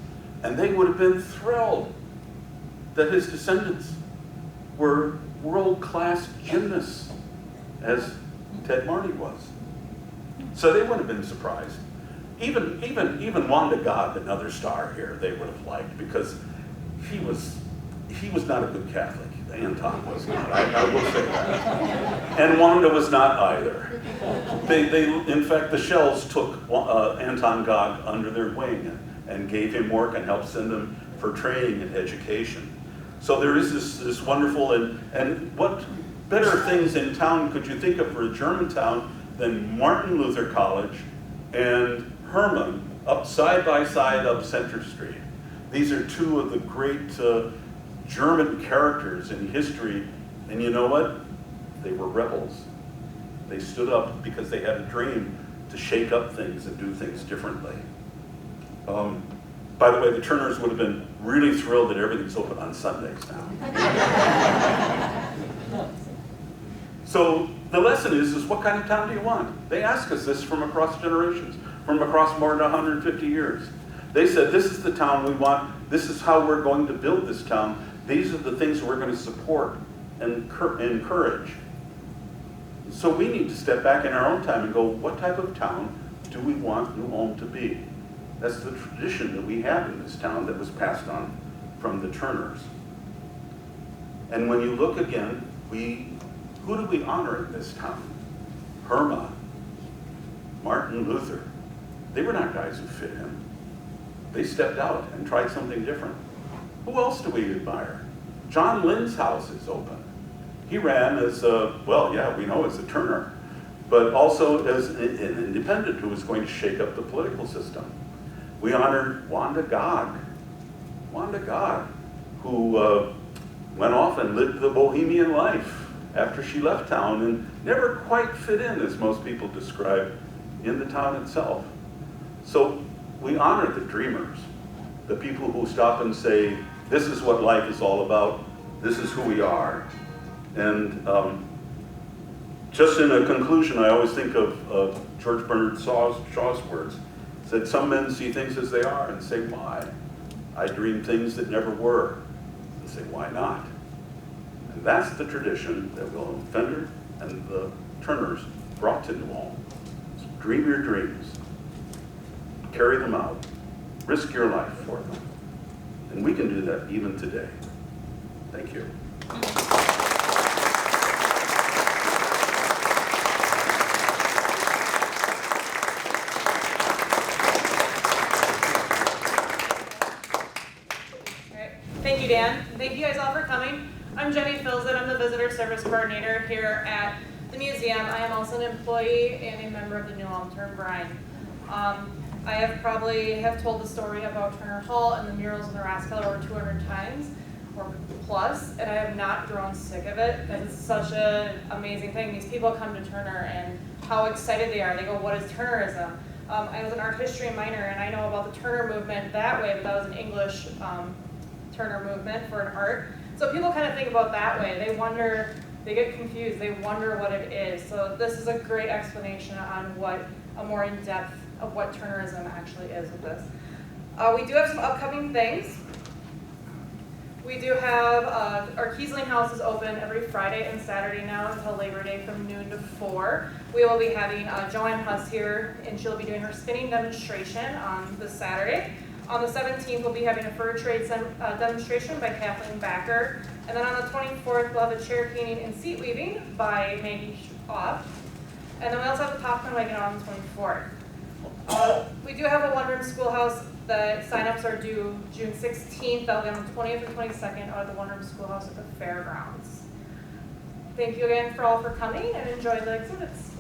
And they would have been thrilled that his descendants were world-class gymnasts, as Ted Marney was. So they wouldn't have been surprised. Even Wanda God, another star here, they would have liked, because he was not a good Catholic. Anton was not. I will say that. And Wanda was not either. In fact, the Shells took Anton God under their wing and gave him work and helped send him for training and education. So there is this wonderful, and what better things in town could you think of for a German town than Martin Luther College and Hermann up side by side up Center Street. These are two of the great German characters in history, and you know what? They were rebels. They stood up because they had a dream to shake up things and do things differently. By the way, the Turners would have been really thrilled that everything's open on Sundays now. So the lesson is what kind of town do you want? They ask us this from across generations, from across more than 150 years. They said, this is the town we want, this is how we're going to build this town, these are the things we're going to support and encourage. So we need to step back in our own time and go, what type of town do we want New Ulm to be? That's the tradition that we have in this town that was passed on from the Turners. And when you look again, who do we honor in this town? Herma, Martin Luther. They were not guys who fit in. They stepped out and tried something different. Who else do we admire? John Lynn's house is open. He ran as we know as a Turner, but also as an independent who was going to shake up the political system. We honored Wanda Gog, who went off and lived the bohemian life after she left town and never quite fit in, as most people describe, in the town itself. So we honor the dreamers, the people who stop and say, this is what life is all about, this is who we are. And just in a conclusion, I always think of George Bernard Shaw's words. He said, some men see things as they are and say, why? I dream things that never were, and say, why not? And that's the tradition that Wilhelm Fender and the Turners brought to New Ulm. So dream your dreams, carry them out, risk your life for them. And we can do that even today. Thank you. Thank you, Dan. Thank you guys all for coming. I'm Jenny Filzett. I'm the Visitor Service Coordinator here at the museum. I am also an employee and a member of the Ulm Turnverein. I have told the story about Turner Hall and the murals in the Raskell over 200 times or plus, and I have not grown sick of it because it's such an amazing thing. These people come to Turner and how excited they are. They go, what is Turnerism? I was an art history minor and I know about the Turner movement that way, but that was an English Turner movement for an art. So people kind of think about that way. They wonder, they get confused, they wonder what it is. So this is a great explanation on what a more in-depth of what Turnerism actually is with this. We do have some upcoming things. We do have, our Kiesling House is open every Friday and Saturday now until Labor Day from noon to 4. We will be having Joanne Huss here, and she'll be doing her spinning demonstration on this Saturday. On the 17th, we'll be having a fur trade demonstration by Kathleen Backer. And then on the 24th, we'll have a chair painting and seat weaving by Maggie Off. And then we also have the popcorn wagon on the 24th. We do have a one-room schoolhouse. The sign-ups are due June 16th. That'll be on the 20th and 22nd out of the one-room schoolhouse at the fairgrounds. Thank you again for all for coming and enjoy the exhibits.